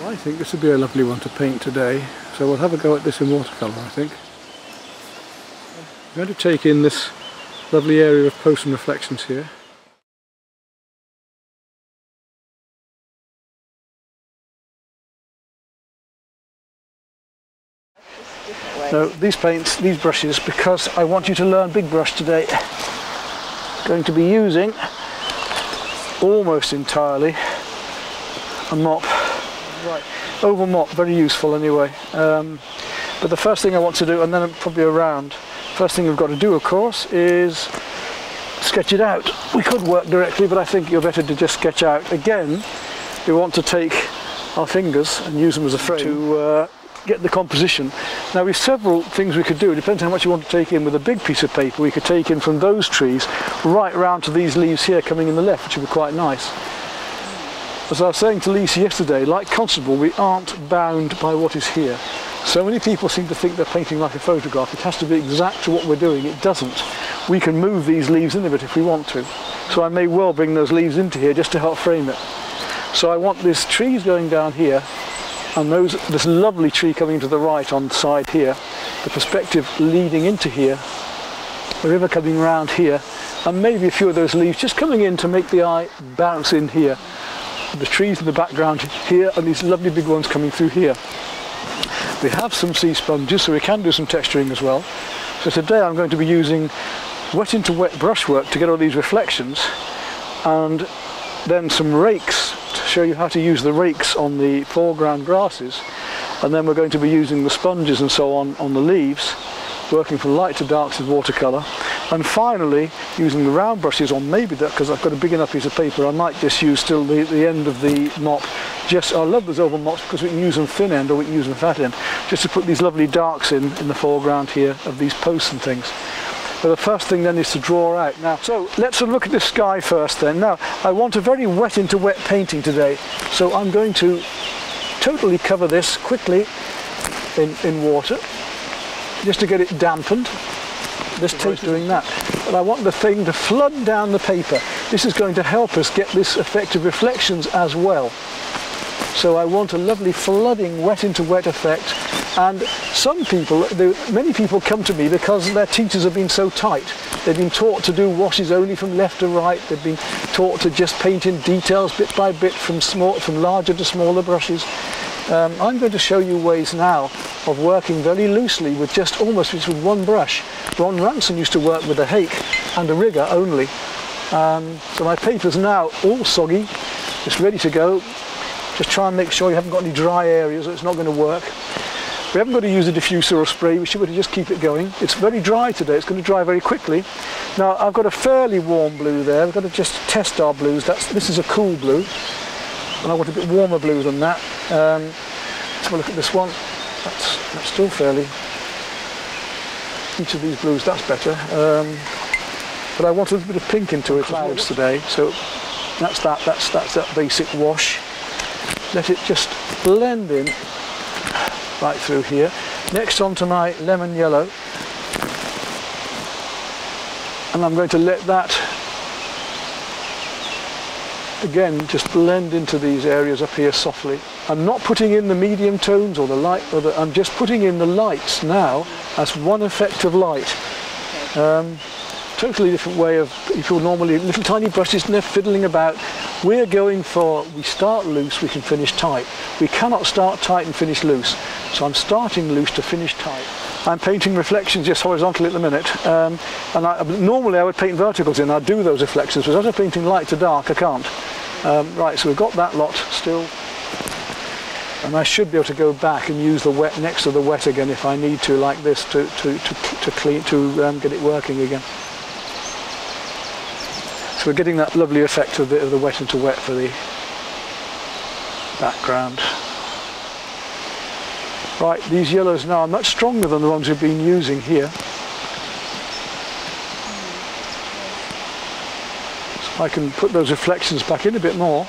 Well, I think this would be a lovely one to paint today, so we'll have a go at this in watercolour, I think. I'm going to take in this lovely area of posts and reflections here. Now these paints, these brushes, because I want you to learn big brush today, going to be using almost entirely a mop. Right. Oval mop, very useful anyway. But the first thing I want to do, and then probably around, first thing we've got to do of course is sketch it out. We could work directly, but I think you're better to just sketch out. Again, we want to take our fingers and use them as a frame to get the composition. Now we've several things we could do. It depends how much you want to take in. With a big piece of paper we could take in from those trees right round to these leaves here coming in the left, which would be quite nice. As I was saying to Lisa yesterday, like Constable, we aren't bound by what is here. So many people seem to think they're painting like a photograph. It has to be exact to what we're doing. It doesn't. We can move these leaves in a bit if we want to. So I may well bring those leaves into here just to help frame it. So I want these trees going down here, and this lovely tree coming to the right on the side here, the perspective leading into here, the river coming round here, and maybe a few of those leaves just coming in to make the eye bounce in here. The trees in the background here, and these lovely big ones coming through here. We have some sea sponges, so we can do some texturing as well. So today I'm going to be using wet into wet brushwork to get all these reflections, and then some rakes to show you how to use the rakes on the foreground grasses, and then we're going to be using the sponges and so on the leaves, working from light to darks with watercolour, and finally using the round brushes on maybe that, because I've got a big enough piece of paper, I might just use still the end of the mop. Just, I love those oval mops because we can use them thin end or we can use them fat end, just to put these lovely darks in the foreground here of these posts and things. But the first thing then is to draw out. Now, so let's have a look at the sky first then. Now, I want a very wet into wet painting today, so I'm going to totally cover this quickly in water, just to get it dampened. This tape's doing that. But I want the thing to flood down the paper. This is going to help us get this effect of reflections as well. So I want a lovely flooding wet into wet effect. And some people, many people come to me because their teachers have been so tight. They've been taught to do washes only from left to right. They've been taught to just paint in details bit by bit from larger to smaller brushes. I'm going to show you ways now of working very loosely with just almost with one brush. Ron Ranson used to work with a hake and a rigger only. So my paper's now all soggy, just ready to go. Just try and make sure you haven't got any dry areas or it's not going to work. We haven't got to use a diffuser or spray, we should just keep it going. It's very dry today, it's going to dry very quickly. Now I've got a fairly warm blue there, we've got to just test our blues. This is a cool blue, and I want a bit warmer blue than that. Let's have a look at this one. That's still fairly, each of these blues, that's better. But I want a little bit of pink into it, clouds today, so that's that basic wash. Let it just blend in right through here. Next on to my lemon yellow, and I'm going to let that again just blend into these areas up here softly. I'm not putting in the medium tones or the light, I'm just putting in the lights now as one effect of light. Totally different way of people normally, little tiny brushes and they're fiddling about. We're going for, we start loose, we can finish tight. We cannot start tight and finish loose. So I'm starting loose to finish tight. I'm painting reflections just horizontally at the minute. Normally I would paint verticals in, I'd do those reflections, but as I'm painting light to dark, I can't. Right, so we've got that lot still. And I should be able to go back and use the wet next to the wet again if I need to, like this, to get it working again. So we're getting that lovely effect of the wet into wet for the background. Right, these yellows now are much stronger than the ones we've been using here. So I can put those reflections back in a bit more.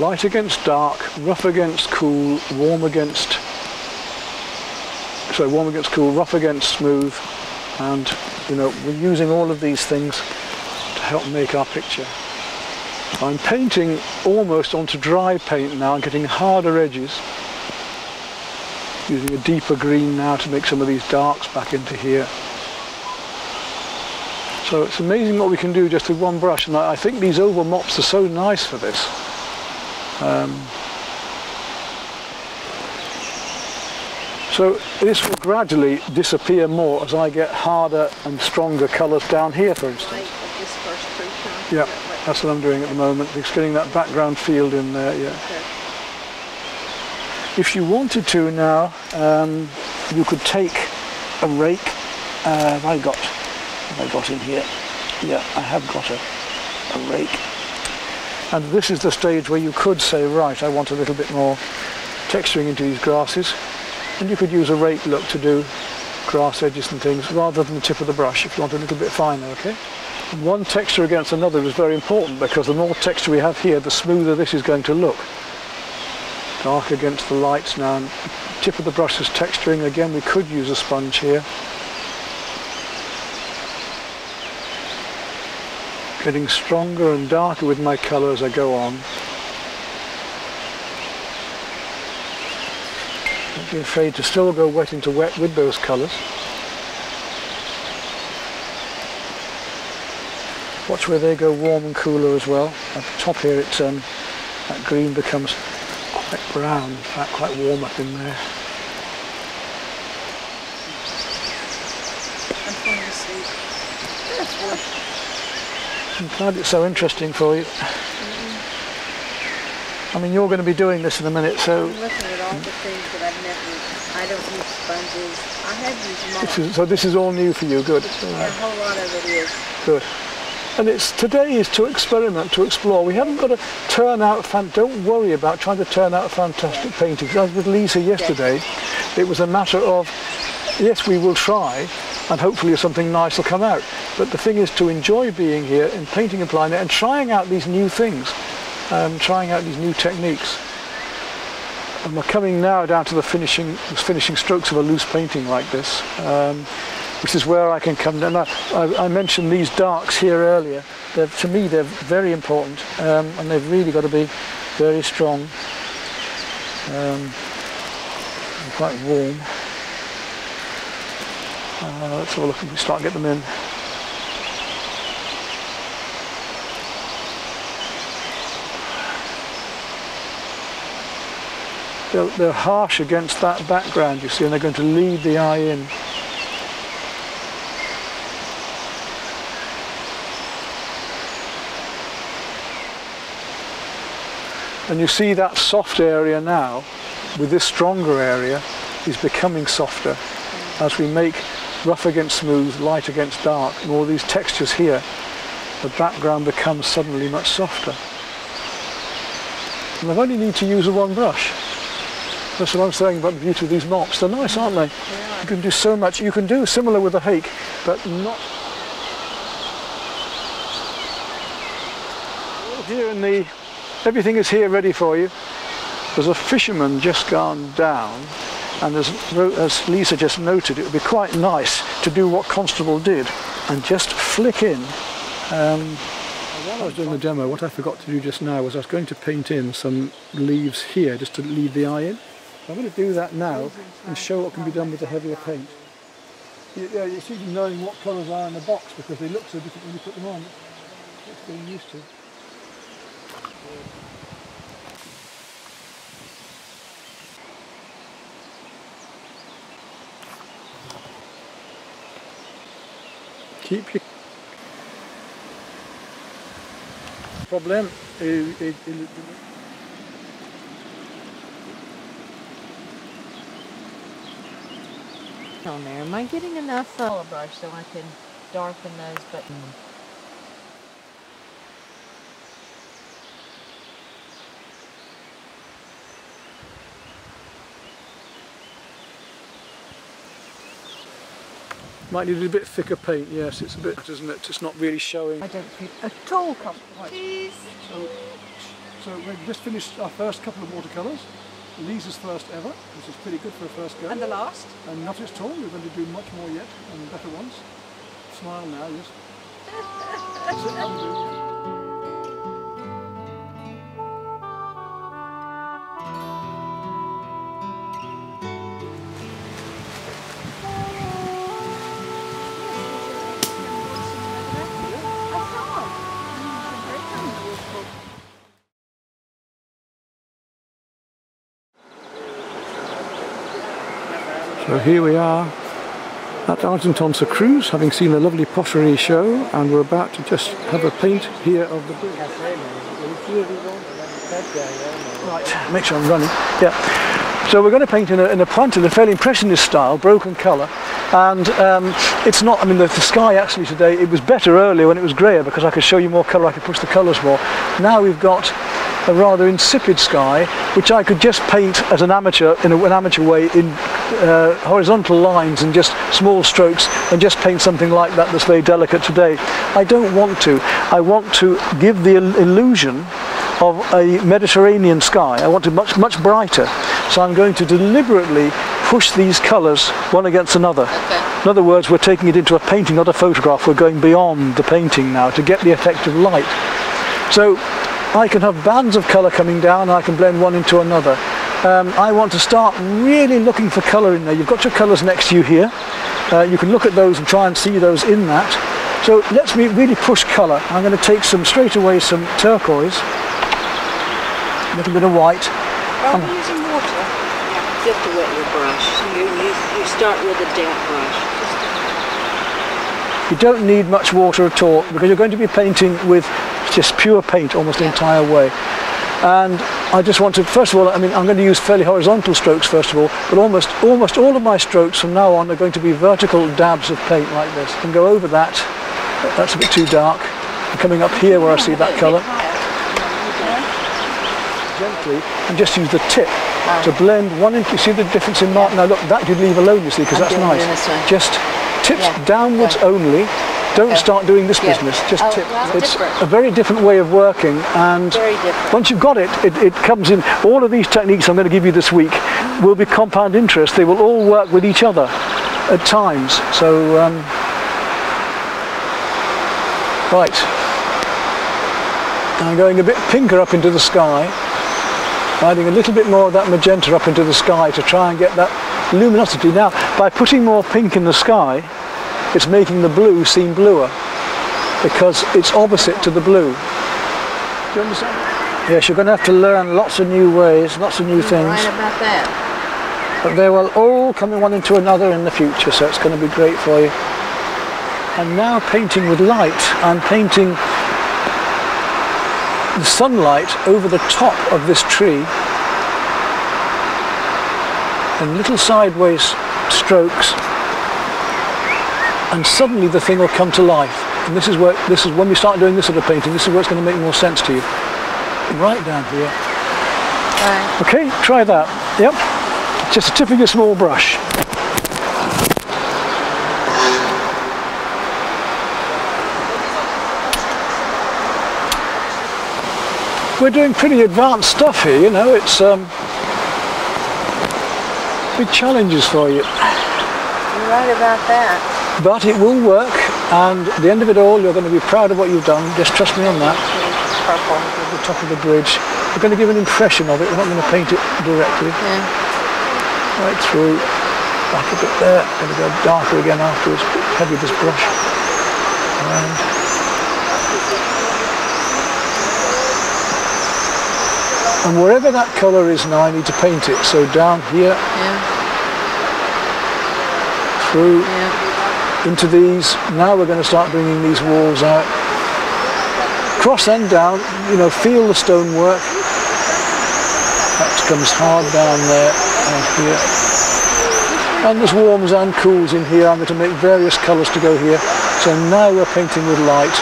Light against dark, rough against cool, warm against cool, rough against smooth, and you know, we're using all of these things to help make our picture. I'm painting almost onto dry paint now and getting harder edges. Using a deeper green now to make some of these darks back into here. So it's amazing what we can do just with one brush, and I think these oval mops are so nice for this. So this will gradually disappear more as I get harder and stronger colours down here, for instance. Yeah, that's what I'm doing at the moment. Just getting that background field in there, yeah. Okay. If you wanted to now, you could take a rake. Have I got in here? Yeah, I have got a rake. And this is the stage where you could say, right, I want a little bit more texturing into these grasses. And you could use a rake look to do grass edges and things rather than the tip of the brush if you want a little bit finer, okay? And one texture against another is very important because the more texture we have here, the smoother this is going to look. Dark against the lights now, and the tip of the brush is texturing. Again, we could use a sponge here. Getting stronger and darker with my colour as I go on. Don't be afraid to still go wet into wet with those colours. Watch where they go warm and cooler as well. At the top here, it's that green becomes quite brown, in fact quite warm up in there. I'm glad it's so interesting for you. I mean, you're going to be doing this in a minute, so... I'm looking at all the things that I've never... I don't use sponges. I have used mops. So this is all new for you, good. Yeah, a whole lot of it is. Good. And today is to experiment, to explore. We haven't got to turn out, don't worry about trying to turn out a fantastic painting. As with Lisa yesterday, it was a matter of, yes, we will try, and hopefully something nice will come out. But the thing is to enjoy being here and painting and applying it and trying out these new things, trying out these new techniques. And we're coming now down to the finishing strokes of a loose painting like this. Which is where I can come down. Now, I mentioned these darks here earlier. To me, they're very important, and they've really got to be very strong and quite warm. Let's have a look if we start to get them in. They're harsh against that background, you see, and they're going to lead the eye in. And you see that soft area now, with this stronger area, is becoming softer. As we make rough against smooth, light against dark, and all these textures here, the background becomes suddenly much softer. And I only need to use one brush. That's what I'm saying about the beauty of these mops. They're nice, aren't they? Yeah. You can do so much. You can do similar with a hake, but not... Here in the... Everything is here ready for you. There's a fisherman just gone down, and as Lisa just noted, it would be quite nice to do what Constable did and just flick in. While I was doing the demo, what I forgot to do just now was I was going to paint in some leaves here just to lead the eye in. So I'm going to do that now and show what can be done with the heavier paint. Yeah, you see knowing what colours are in the box because they look so different when you put them on. It's getting used to. Keep your problem. On there, am I getting enough color brush so I can darken those? But might need a bit thicker paint, yes, it's a bit, isn't it? It's not really showing. I don't think at all comfortable. Please. So we've just finished our first couple of watercolours. Lisa's first ever, which is pretty good for a first go. And the last? And not at all, we're going to do much more yet, and better ones. Smile now, yes. So here we are at Argentonsa Cruise, having seen a lovely pottery show, and we're about to just have a paint here of the bridge. Right, make sure I'm running. Yeah. So we're going to paint in a pointed, a fairly impressionist style, broken colour, and it's not, I mean the sky actually today, it was better earlier when it was greyer because I could show you more colour, I could push the colours more. Now we've got a rather insipid sky, which I could just paint as an amateur, in an amateur way, in horizontal lines and just small strokes, and just paint something like that that's very delicate today. I don't want to. I want to give the illusion of a Mediterranean sky. I want it much brighter. So I'm going to deliberately push these colours one against another. Okay. In other words, we're taking it into a painting, not a photograph. We're going beyond the painting now to get the effect of light. So I can have bands of colour coming down, and I can blend one into another. I want to start really looking for colour in there. You've got your colours next to you here. You can look at those and try and see those in that. So let's really push colour. I'm going to take straight away some turquoise, a little bit of white. Are we using water? Just to wet your brush. You start with a damp brush. You don't need much water at all because you're going to be painting with just pure paint almost the entire way. And I just want to, first of all, I mean, I'm going to use fairly horizontal strokes first of all, but almost all of my strokes from now on are going to be vertical dabs of paint like this. And go over that. That's a bit too dark. I'm coming up here where I see that colour. Gently, and just use the tip to blend one into, you see the difference in mark? Now look, that you'd leave alone, you see, because that's nice. Just tips downwards only. Don't start doing this business, just tip. It's a very different way of working, and once you've got it, it comes in. All of these techniques I'm going to give you this week will be compound interest. They will all work with each other at times. So, right. I'm going a bit pinker up into the sky, adding a little bit more of that magenta up into the sky to try and get that luminosity. Now, by putting more pink in the sky, it's making the blue seem bluer because it's opposite to the blue. Do you understand? Yes, you're going to have to learn lots of new ways, lots of new things. Right about that. But they will all come in one into another in the future, so it's going to be great for you. I'm now painting with light. I'm painting the sunlight over the top of this tree in little sideways strokes. And suddenly the thing will come to life. And this is when we start doing this sort of painting, this is where it's going to make more sense to you. Right down here. Right. Okay, try that. Yep. Just a tip of your small brush. We're doing pretty advanced stuff here, you know, it's big challenges for you. You're right about that. But it will work, and at the end of it all, you're going to be proud of what you've done. Just trust me on that. Purple. At the top of the bridge. We're going to give an impression of it. We're not going to paint it directly. Yeah. Right through. Back a bit there. Going to go darker again afterwards. Heavy this brush. Around. And wherever that colour is now, I need to paint it. So down here. Yeah. Through. Yeah. Into these. Now we're going to start bringing these walls out. Cross and down, you know, feel the stonework. That comes hard down there and here. And there's warms and cools in here. I'm going to make various colours to go here. So now we're painting with light.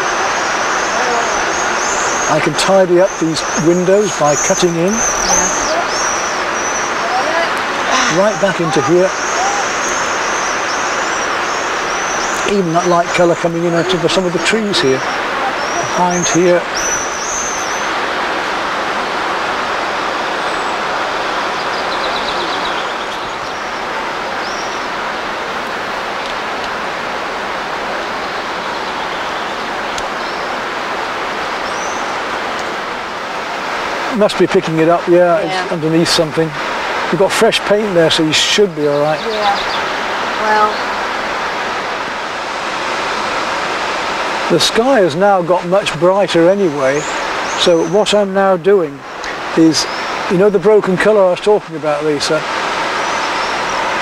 I can tidy up these windows by cutting in. Right back into here. Even that light colour coming in into some of the trees here. Behind here. Must be picking it up, yeah. It's underneath something. You've got fresh paint there, so you should be all right. Yeah, well. The sky has now got much brighter anyway, so what I'm now doing is, you know the broken colour I was talking about, Lisa?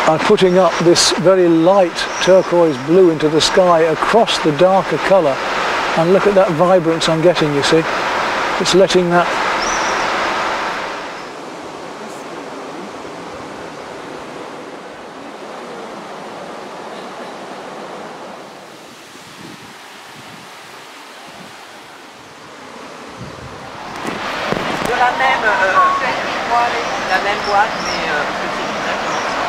I'm putting up this very light turquoise blue into the sky across the darker colour, and look at that vibrance I'm getting, you see. It's letting that... la même boîte, mais petite, exactement ça.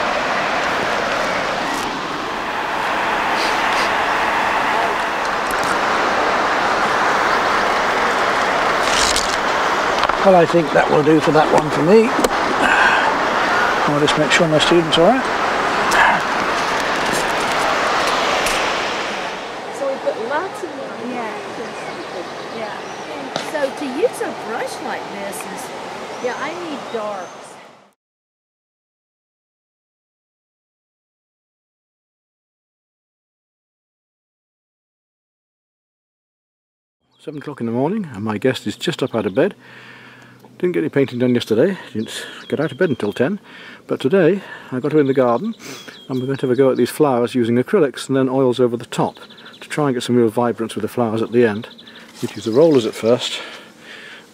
Well, I think that will do for that one for me. I'll just make sure my students are alright. So we put lots of And so to use a brush like this is, I need darks. 7 o'clock in the morning, and my guest is just up out of bed. Didn't get any painting done yesterday, didn't get out of bed until 10, but today I got her in the garden and we're going to have a go at these flowers using acrylics and then oils over the top to try and get some real vibrance with the flowers at the end. We'd use the rollers at first,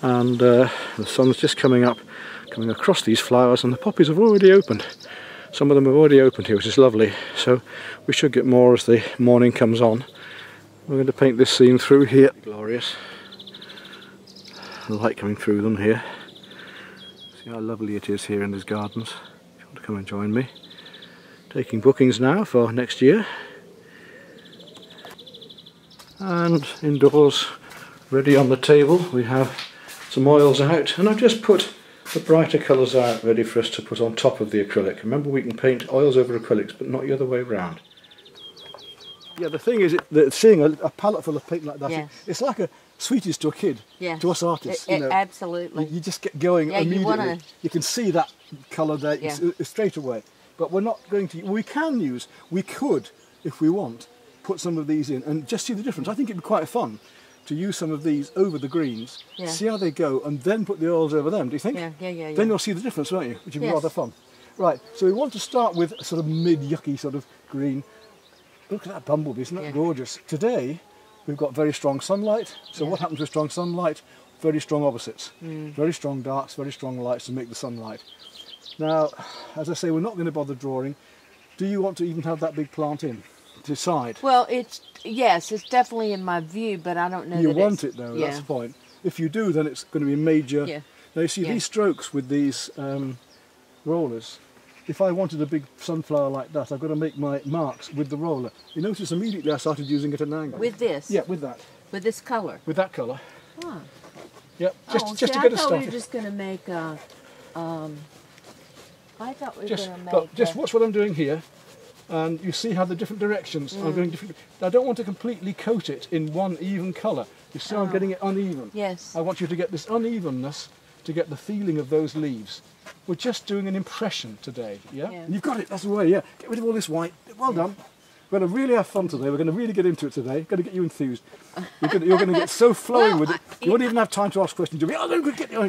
and the sun's just coming up, coming across these flowers, and the poppies have already opened. Some of them have already opened here, which is lovely, so we should get more as the morning comes on. We're going to paint this scene through here. Glorious. The light coming through them here. See how lovely it is here in these gardens. If you want to come and join me. Taking bookings now for next year. And indoors, ready on the table, we have some oils out, and I've just put the brighter colours out ready for us to put on top of the acrylic. Remember, we can paint oils over acrylics, but not the other way round. Yeah, the thing is that seeing a palette full of paint like that, it's like a sweeties to a kid, to us artists. You know, absolutely. You just get going immediately. You can see that colour there straight away. But we're not going to. We could, if we want, put some of these in and just see the difference. I think it'd be quite fun to use some of these over the greens, see how they go, and then put the oils over them. Do you think? Yeah. Then you'll see the difference, won't you? Which would be rather fun. Right. So we want to start with a sort of mid-yucky sort of green. Look at that bumblebee, isn't that gorgeous? Today we've got very strong sunlight, so what happens with strong sunlight? Very strong opposites. Very strong darks, very strong lights to make the sunlight. Now, as I say, we're not going to bother drawing. Do you want to even have that big plant in? Decide. Well, it's definitely in my view, but I don't know you want it though, that's the point. If you do, then it's going to be major. Now you see these strokes with these rollers. If I wanted a big sunflower like that, I've got to make my marks with the roller. You notice immediately I started using it at an angle. With this? Yeah, with that. With this colour? With that colour. Huh. Yep, just to get I us started. thought we were just going to make a... I thought we were going to make look, just watch what I'm doing here, and you see how the different directions are going different. I don't want to completely coat it in one even colour. You see I'm getting it uneven. Yes. I want you to get this unevenness to get the feeling of those leaves. We're just doing an impression today, And you've got it, that's the way, Get rid of all this white. Well done. We're going to really have fun today. We're going to really get into it today. Going to get you enthused. You're going to get so flowing with it. You won't even have time to ask questions. You'll be,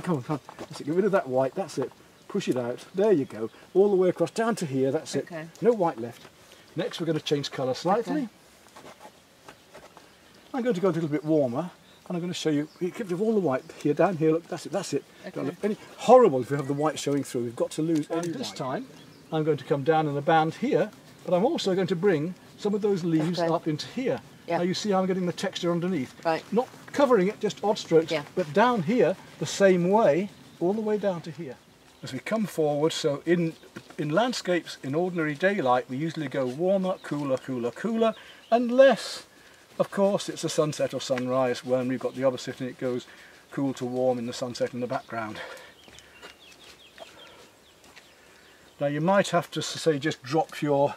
come on. That's it. Get rid of that white. That's it. Push it out. There you go. All the way across, down to here. That's it. No white left. Next, we're going to change colour slightly. I'm going to go a little bit warmer. And I'm going to show you, get rid of all the white here, down here, look, that's it. Don't look any horrible if you have the white showing through. We've got to lose any this time. I'm going to come down in a band here, but I'm also going to bring some of those leaves up into here. Now you see how I'm getting the texture underneath. Not covering it, just odd strokes, but down here, the same way, all the way down to here. As we come forward, so in landscapes, in ordinary daylight, we usually go warmer, cooler, cooler, cooler, unless, of course, it's a sunset or sunrise when we've got the opposite and it goes cool to warm in the sunset in the background. Now you might have to say just drop your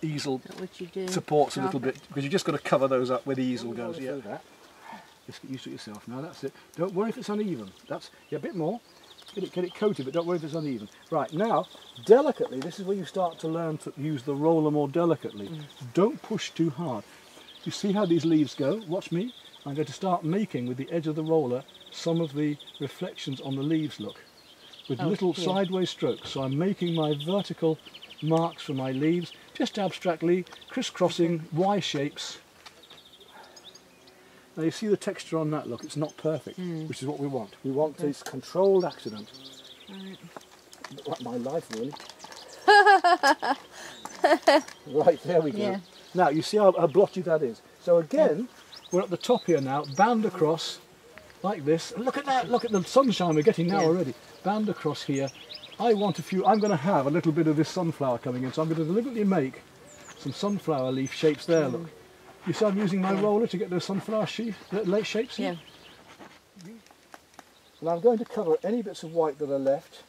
easel supports a little bit, because you've just got to cover those up where the easel goes. Just get used to it yourself now, that's it. Don't worry if it's uneven. That's a bit more. Get it coated, but don't worry if it's uneven. Right, now, delicately, this is where you start to learn to use the roller more delicately. Don't push too hard. You see how these leaves go? Watch me. I'm going to start making, with the edge of the roller, some of the reflections on the leaves, look. With little sideways strokes. So I'm making my vertical marks for my leaves, just abstractly crisscrossing Y shapes. Now you see the texture on that, look, it's not perfect, which is what we want. We want this controlled accident. Like my life, really. Right, there we go. Yeah. Now you see how blotchy that is. So again, we're at the top here now, bound across like this. And look at that, look at the sunshine we're getting now already. Bound across here. I'm going to have a little bit of this sunflower coming in, so I'm going to deliberately make some sunflower leaf shapes there, look. You see I'm using my roller to get those sunflower shapes in? Yeah. And I'm going to cover any bits of white that are left.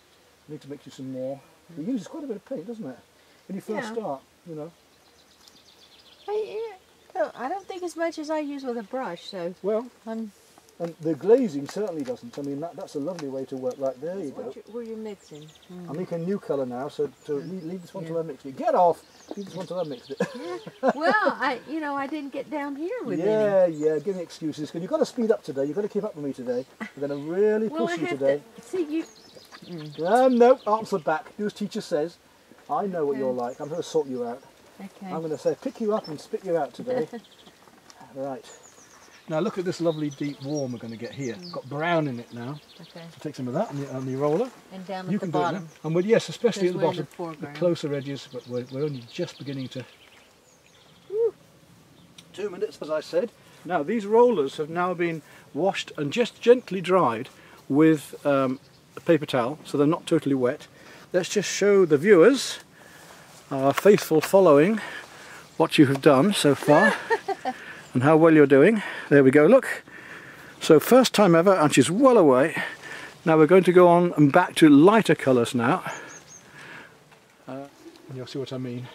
I need to make you some more. It uses quite a bit of paint, doesn't it? When you first start, you know. I don't think as much as I use with a brush, so... Well, and the glazing certainly doesn't. I mean, that's a lovely way to work. Right, there you go. Where you're mixing. I'm making a new colour now, so leave this one till I mix it. Get off! Leave this one till I mixed it. Well, I didn't get down here with any. Yeah, give me excuses. Because you've got to speed up today. You've got to keep up with me today. We're going to really push you today. See, you... No, answer back. Do as teacher says. I know what you're like. I'm going to sort you out. Okay. I'm going to say pick you up and spit you out today. Right. Now look at this lovely deep warm we're going to get here. Got brown in it now. Okay. So take some of that on the roller. And down at the bottom. And yes, especially at the bottom, the closer edges, but we're only just beginning to... 2 minutes, as I said. Now these rollers have now been washed and just gently dried with a paper towel, so they're not totally wet. Let's just show the viewers, our faithful following, what you have done so far and how well you're doing. There we go, look. So first time ever, and she's well away. Now we're going to go on and back to lighter colours now. You'll see what I mean.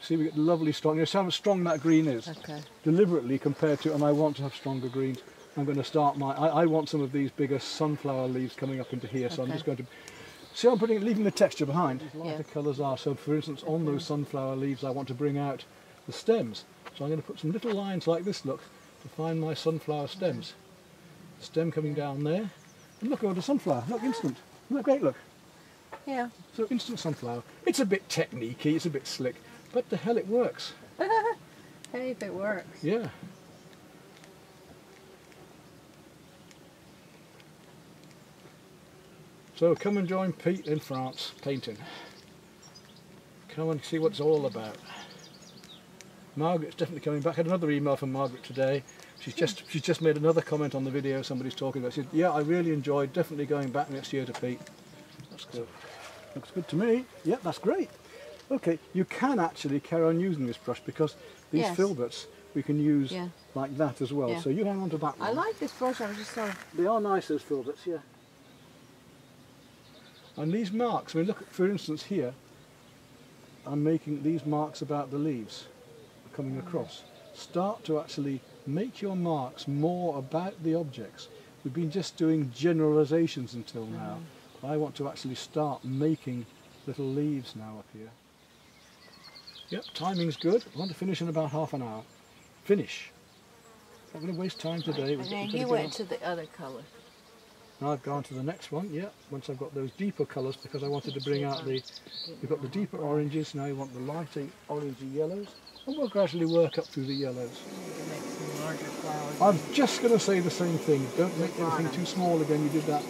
See, we get lovely strong, you see how strong that green is? Okay. Deliberately compared to, and I want to have stronger greens. I'm going to start I want some of these bigger sunflower leaves coming up into here, so I'm just going to... See how I'm leaving the texture behind? These lighter colours are, so for instance on those sunflower leaves I want to bring out the stems. So I'm going to put some little lines like this, look, to find my sunflower stems. The stem coming down there. And look over the sunflower, look, instant. Isn't that great, look? Yeah. So instant sunflower. It's a bit technique-y, it's a bit slick, but the hell it works. Hey, if it works. Yeah. So come and join Pete in France painting. Come and see what it's all about. Margaret's definitely coming back. I had another email from Margaret today. She's just made another comment on the video somebody's talking about. She said, yeah, I really enjoyed definitely going back next year to Pete. That's good. Looks good to me. Yeah, that's great. Okay, you can actually carry on using this brush because these filberts we can use like that as well. So you hang on to that one. I like this brush. I was just sorry. They are nice, those filberts, yeah. And these marks, I mean, look, for instance here, I'm making these marks about the leaves coming across. Start to actually make your marks more about the objects. We've been just doing generalizations until now. I want to actually start making little leaves now up here. Yep, timing's good. I want to finish in about half an hour. Finish. Not going to waste time today. And then you went to the other colour. Now I've gone to the next one, once I've got those deeper colours, because I wanted to bring out we've got the deeper oranges, now you want the lighter orangey yellows, and we'll gradually work up through the yellows. I'm just going to say the same thing, don't make everything too small again, you did that.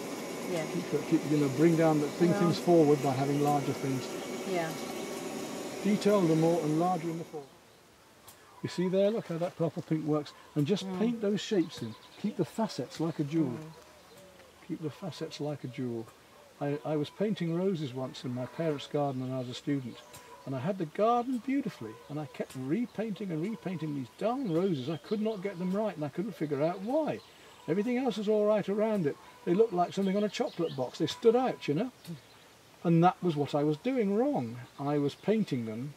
Yeah. Keep bring down, bring things forward by having larger things. Yeah. Detail them more and larger in the forward. You see there, look how that purple pink works, and just paint those shapes in, keep the facets like a jewel. Keep the facets like a jewel. I was painting roses once in my parents' garden when I was a student, and I had the garden beautifully, and I kept repainting and repainting these darn roses. I could not get them right, and I couldn't figure out why. Everything else was all right around it. They looked like something on a chocolate box. They stood out, you know. And that was what I was doing wrong. I was painting them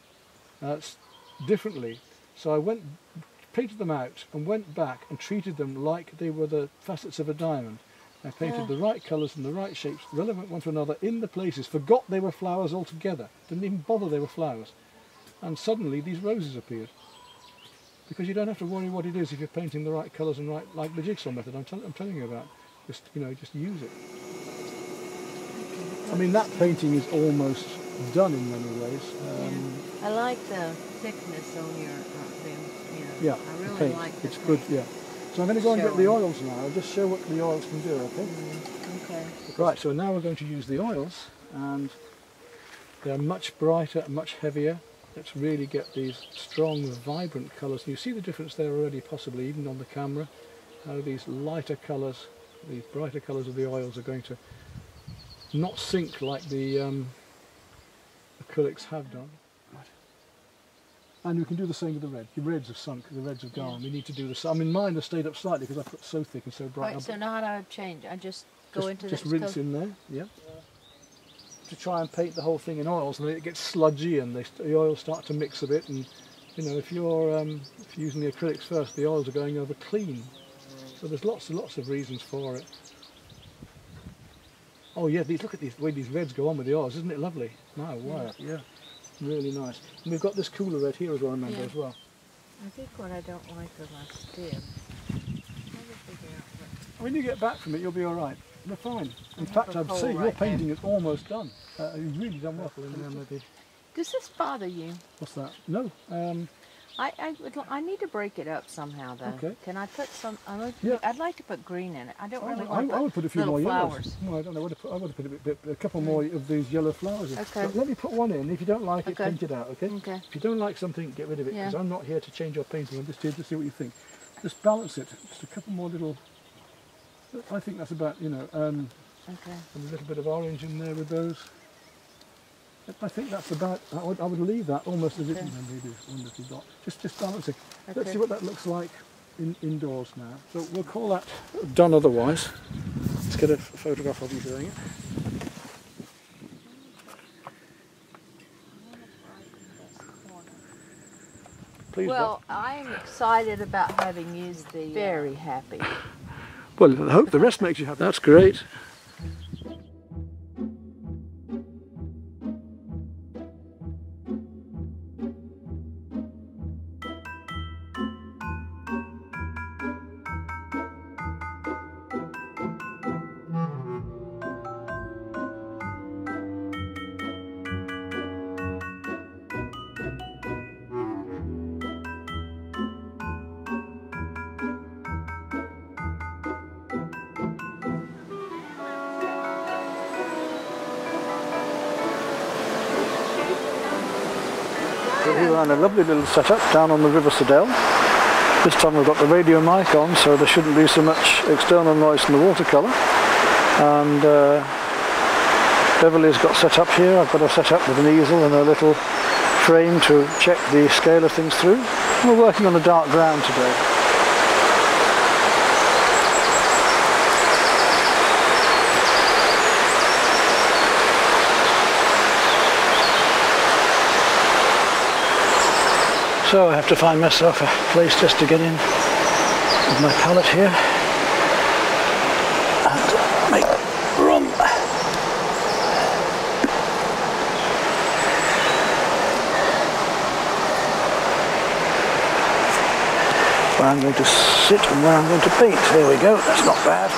differently. So I painted them out and went back and treated them like they were the facets of a diamond. I painted the right colours and the right shapes, relevant one to another, in the places, forgot they were flowers altogether, didn't even bother they were flowers. And suddenly these roses appeared. Because you don't have to worry what it is if you're painting the right colours and right, like the jigsaw method I'm telling you about. Just, just use it. I mean, that painting is almost done in many ways. I like the thickness on your Yeah, I really paint. like the It's good, paint. yeah. So I'm going to go and get the oils now. I'll just show what the oils can do, okay? Okay. Right, so now we're going to use the oils, and they're much brighter and much heavier. Let's really get these strong, vibrant colours. You see the difference there already, possibly even on the camera, how these lighter colours, these brighter colours of the oils are going to not sink like the acrylics have done. And we can do the same with the red. The reds have sunk, the reds have gone. We need to do the same. I mean, mine have stayed up slightly because I put so thick and so bright. Right, so now how do I change? I just go into just this rinse in there, yeah. To try and paint the whole thing in oils, and then it gets sludgy and the oils start to mix a bit. And you know, if you're using the acrylics first, the oils are going over clean. So there's lots and lots of reasons for it. Oh yeah, look at the way these reds go on with the oils, isn't it lovely? My word, yeah. Really nice. And we've got this cooler red here as well, remember, as well. I think what I don't like are my stem. When you get back from it, you'll be all right. They're fine. In fact, I'd say your painting is almost done. You've really done well. Does this bother you? What's that? No. I need to break it up somehow, though. Okay. Can I put some? Yeah. I'd like to put green in it. I don't really I want would put a few more flowers. yellows. No, I don't know. I would have put a couple more of these yellow flowers in. Okay. But let me put one in. If you don't like it, paint it out, okay? Okay. If you don't like something, get rid of it, because Yeah. I'm not here to change your painting. I'm just here to see what you think. Just balance it. Just a couple more little... I think that's about, you know, Okay. a little bit of orange in there with those. I think that's about, I would leave that almost as it is, maybe one little dot. Just balance it. Let's see what that looks like indoors now. So we'll call that done otherwise. Let's get a photograph of you doing it. Please. Well, I'm excited about having used the... Very happy. Well, I hope the rest makes you happy. That's great. Here we're on a lovely little setup down on the River Siddell. This time we've got the radio mic on, so there shouldn't be so much external noise from the watercolour. And Beverly's got set up here. I've got her set up with an easel and a little frame to check the scale of things through. And we're working on a dark ground today. So I have to find myself a place just to get in with my palette here and make room. Where I'm going to sit and where I'm going to paint. There we go, that's not bad.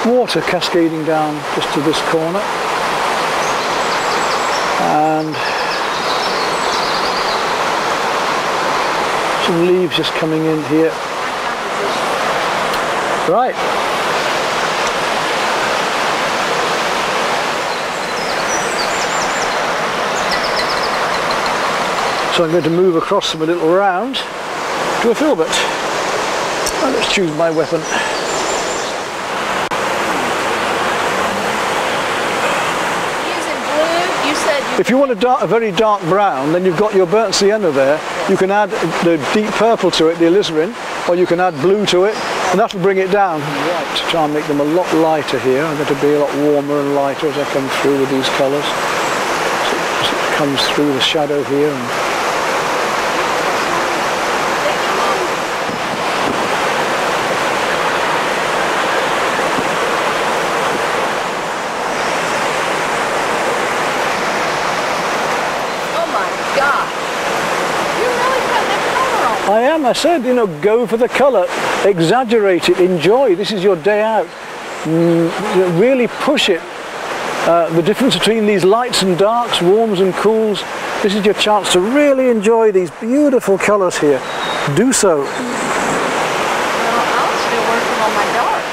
Water cascading down just to this corner. And some leaves just coming in here. Right. So I'm going to move across them a little round to a filbert. And let's choose my weapon. If you want a very dark brown, then you've got your burnt sienna there. You can add the deep purple to it, the alizarin, or you can add blue to it, and that'll bring it down. Right, to try and make them a lot lighter here. I'm going to be a lot warmer and lighter as I come through with these colours. So it comes through the shadow here. I am, I said, you know, go for the colour, exaggerate it, enjoy, this is your day out, really push it the difference between these lights and darks, warms and cools. This is your chance to really enjoy these beautiful colours here. Do so. Well, I'm still working on my dark.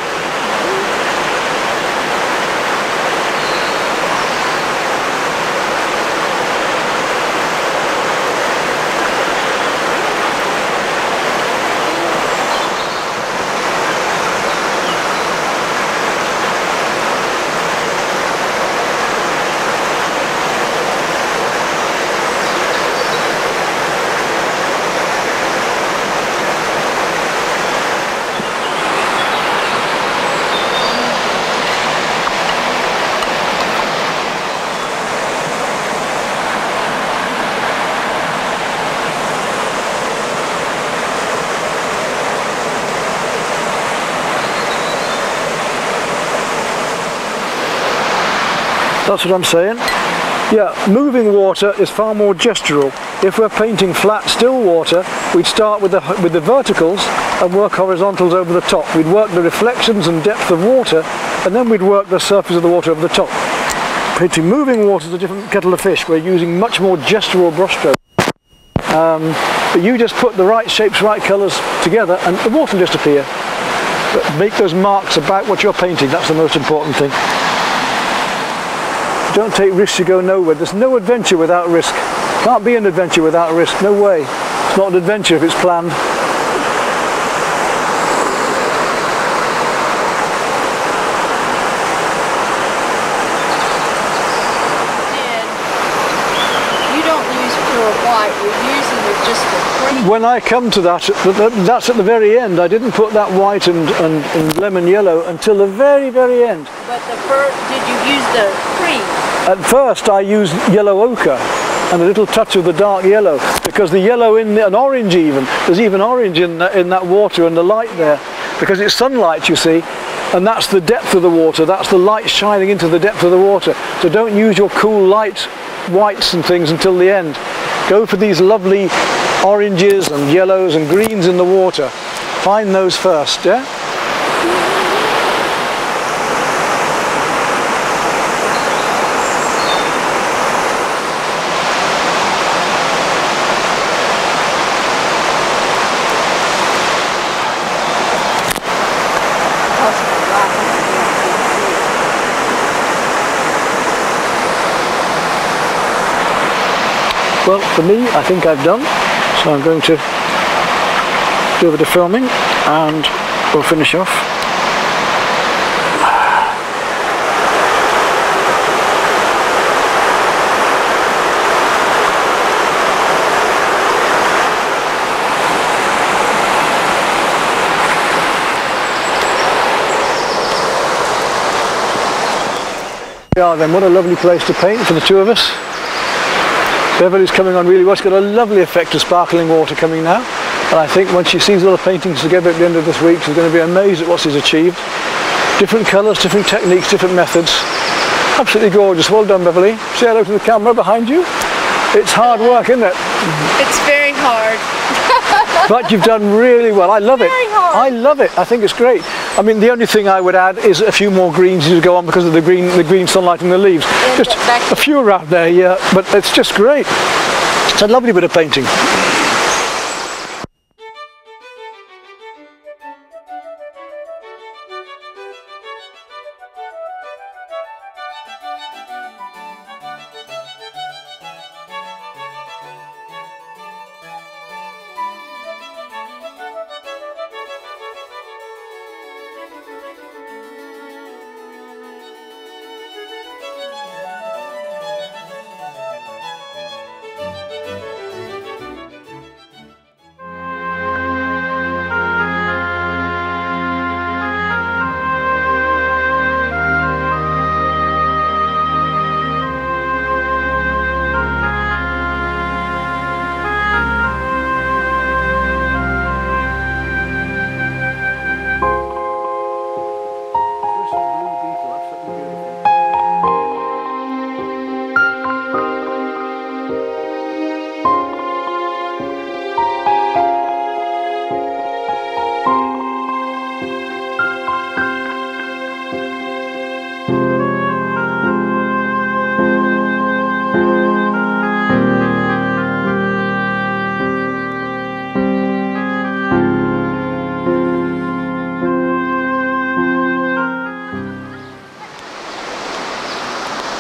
That's what I'm saying. Yeah, moving water is far more gestural. If we're painting flat, still water, we'd start with the verticals and work horizontals over the top. We'd work the reflections and depth of water, and then we'd work the surface of the water over the top. Painting moving water is a different kettle of fish. We're using much more gestural brushstrokes. But you just put the right shapes, right colours together, and the water will just appear. But make those marks about what you're painting. That's the most important thing. Don't take risks, you go nowhere. There's no adventure without risk. Can't be an adventure without risk, no way. It's not an adventure if it's planned. And you don't use pure white, you're using it just for cream. When I come to that, that's at the very end. I didn't put that white and lemon yellow until the very, very end. But did you use the cream? At first I used yellow ochre and a little touch of the dark yellow, because the yellow and orange even, there's even orange in that water and the light there, because it's sunlight, you see, and that's the depth of the water, that's the light shining into the depth of the water. So don't use your cool light whites and things until the end. Go for these lovely oranges and yellows and greens in the water. Find those first, yeah? Well, for me, I think I've done, so I'm going to do a bit of filming and we'll finish off. Yeah, then what a lovely place to paint for the two of us. Beverly's coming on really well. It's got a lovely effect of sparkling water coming now, and I think when she sees all the paintings together at the end of this week, she's going to be amazed at what she's achieved. Different colours, different techniques, different methods. Absolutely gorgeous. Well done, Beverly. Say hello to the camera behind you. It's hard work, isn't it? It's very hard. But you've done really well. I love it. Very hard. I love it. I think it's great. I mean, the only thing I would add is a few more greens to go on because of the green sunlight and the leaves. And just a few around there, yeah. But it's just great. It's a lovely bit of painting.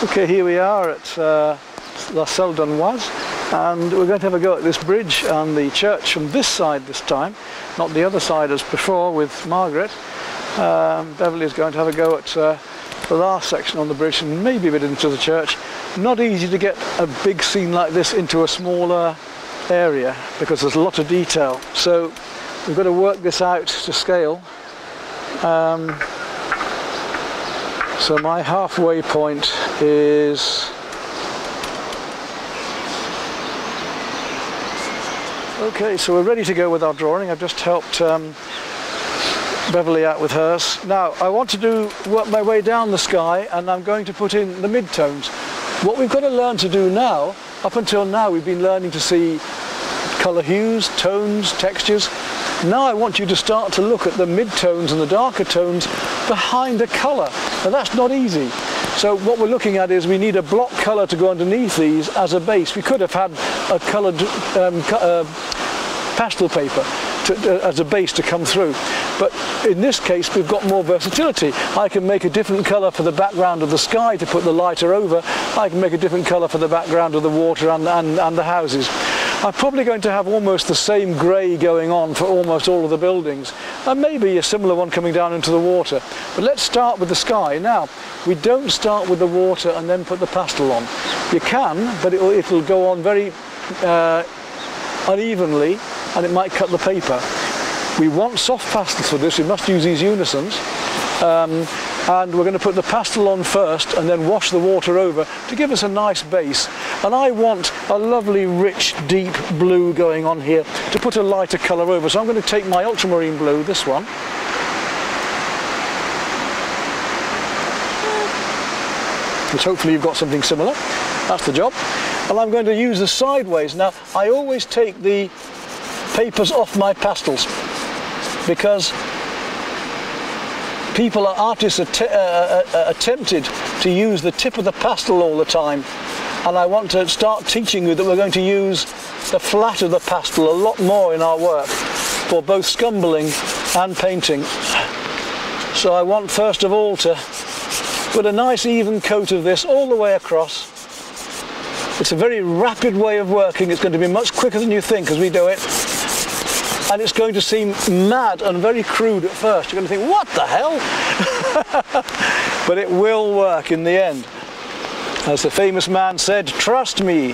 Okay, here we are at La Salle d'Anoise, and we're going to have a go at this bridge and the church from this side this time, not the other side as before with Margaret. Beverly is going to have a go at the last section on the bridge and maybe a bit into the church. Not easy to get a big scene like this into a smaller area because there's a lot of detail, so we've got to work this out to scale. So my halfway point is okay, so we're ready to go with our drawing. I've just helped Beverly out with hers. Now I want to work my way down the sky, and I'm going to put in the mid-tones. What we've got to learn to do now, up until now we've been learning to see colour hues, tones, textures. Now I want you to start to look at the mid-tones and the darker tones behind a colour. Now that's not easy. So what we're looking at is we need a block colour to go underneath these as a base. We could have had a coloured pastel paper as a base to come through. But in this case we've got more versatility. I can make a different colour for the background of the sky to put the lighter over. I can make a different colour for the background of the water and the houses. I'm probably going to have almost the same grey going on for almost all of the buildings, and maybe a similar one coming down into the water. But let's start with the sky. Now, we don't start with the water and then put the pastel on. You can, but it'll go on very unevenly, and it might cut the paper. We want soft pastels for this. We must use these unisons. And we're going to put the pastel on first and then wash the water over to give us a nice base. And I want a lovely rich deep blue going on here to put a lighter colour over. So I'm going to take my ultramarine blue, this one, which hopefully you've got something similar. That's the job. And I'm going to use the sideways. Now I always take the papers off my pastels because artists are tempted to use the tip of the pastel all the time, and I want to start teaching you that we're going to use the flat of the pastel a lot more in our work for both scumbling and painting. So I want first of all to put a nice even coat of this all the way across. It's a very rapid way of working. It's going to be much quicker than you think as we do it. And it's going to seem mad and very crude at first. You're going to think, what the hell? But it will work in the end. As the famous man said, trust me.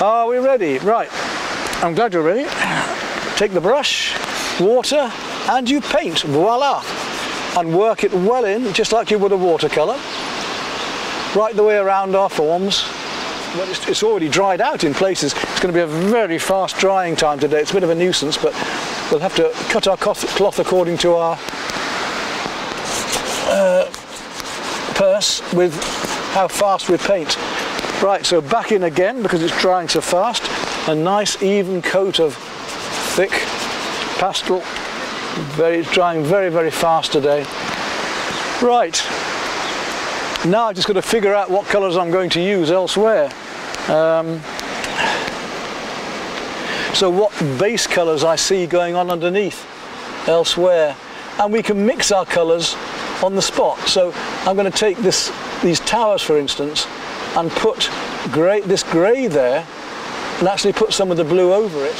Are we ready? Right. I'm glad you're ready. Take the brush, water, and you paint. Voila. And work it well in, just like you would a watercolour. Right the way around our forms. Well, it's already dried out in places. It's going to be a very fast drying time today. It's a bit of a nuisance, but we'll have to cut our cloth according to our purse with how fast we paint. Right, so back in again because it's drying so fast. A nice even coat of thick pastel. It's drying very, very fast today. Right. Now I've just got to figure out what colours I'm going to use elsewhere. So what base colours I see going on underneath elsewhere. And we can mix our colours on the spot. So I'm going to take these towers, for instance, and put this grey there and actually put some of the blue over it.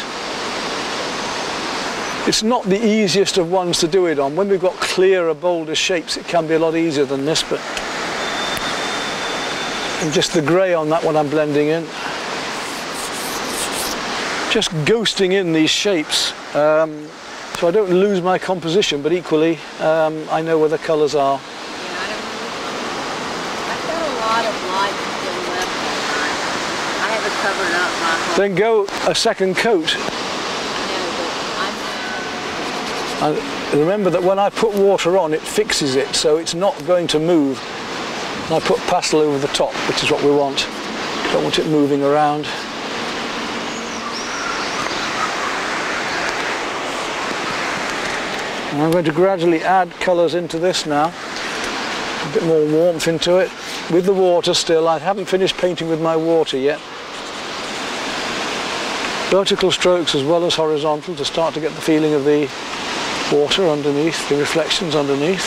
It's not the easiest of ones to do it on. When we've got clearer, bolder shapes, it can be a lot easier than this, but and just the grey on that one I'm blending in. Just ghosting in these shapes so I don't lose my composition, but equally I know where the colours are. Yeah, I've got a lot of light still left behind. I haven't covered up my whole... Then go a second coat. And remember that when I put water on, it fixes it, so it's not going to move. And I put pastel over the top, which is what we want. Don't want it moving around. And I'm going to gradually add colours into this now. A bit more warmth into it. With the water still. I haven't finished painting with my water yet. Vertical strokes as well as horizontal to start to get the feeling of the water underneath, the reflections underneath.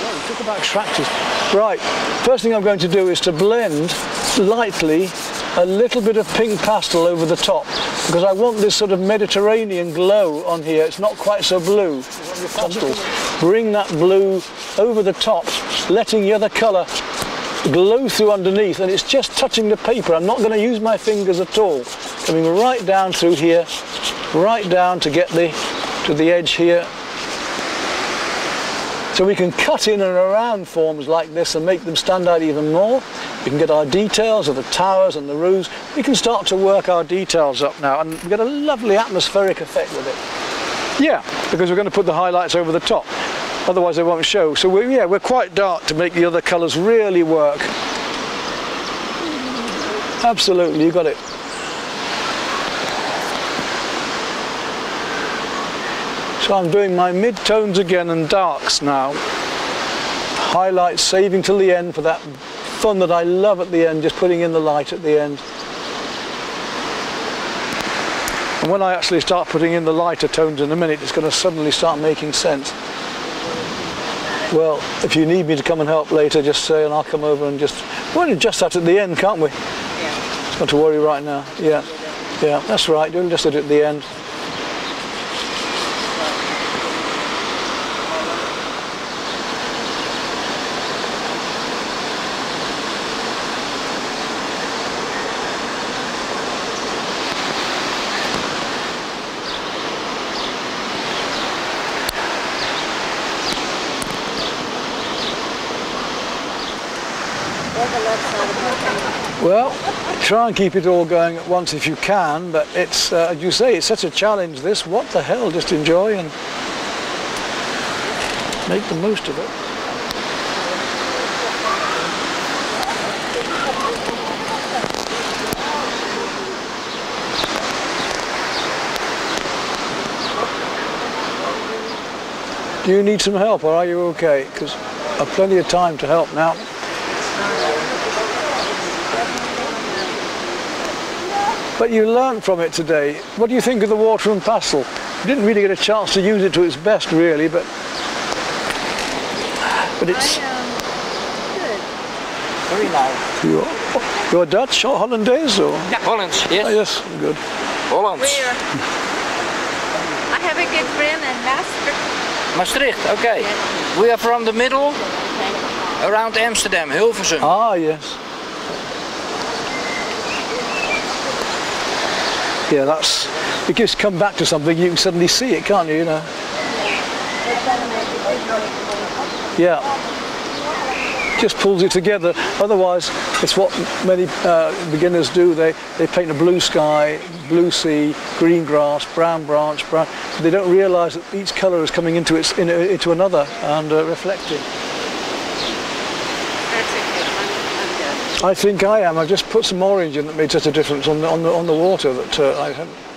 Whoa, took a about tractors? Right, first thing I'm going to do is to blend lightly a little bit of pink pastel over the top, because I want this sort of Mediterranean glow on here. It's not quite so blue. Pastel. Bring that blue over the top, letting the other colour glow through underneath, and it's just touching the paper. I'm not going to use my fingers at all. Coming right down through here, right down to get to the edge here. So we can cut in and around forms like this and make them stand out even more. We can get our details of the towers and the roofs. We can start to work our details up now and get a lovely atmospheric effect with it. Yeah, because we're going to put the highlights over the top. Otherwise they won't show. So we're quite dark to make the other colours really work. Absolutely, you got it. So I'm doing my mid-tones again and darks now. Highlights, saving till the end for that fun that I love at the end, just putting in the light at the end. And when I actually start putting in the lighter tones in a minute, it's going to suddenly start making sense. Well, if you need me to come and help later, just say and I'll come over and just... We'll adjust that at the end, can't we? Yeah. Not to worry right now. Yeah, yeah, that's right. We'll adjust it at the end. Well, try and keep it all going at once if you can, but it's, as you say, it's such a challenge this. What the hell, just enjoy and make the most of it. Do you need some help or are you okay? Because I've plenty of time to help now. But you learned from it today. What do you think of the water and pastel? You didn't really get a chance to use it to its best, really, but it's Good. Very nice. You're Dutch or Hollandaise or? Yeah, Hollands. Yes. Oh, yes, good. Hollands. I have a good friend in Maastricht. Maastricht. Okay. Yes. We are from the middle, around Amsterdam, Hilversum. Ah, yes. Yeah, that's, it just come back to something, you can suddenly see it, can't you, you know? Yeah, just pulls it together. Otherwise, it's what many beginners do. They paint a blue sky, blue sea, green grass, brown branch, brown. They don't realise that each colour is coming into another and reflecting. I think I am. I've just put some orange in that made such a difference on the water that I haven't.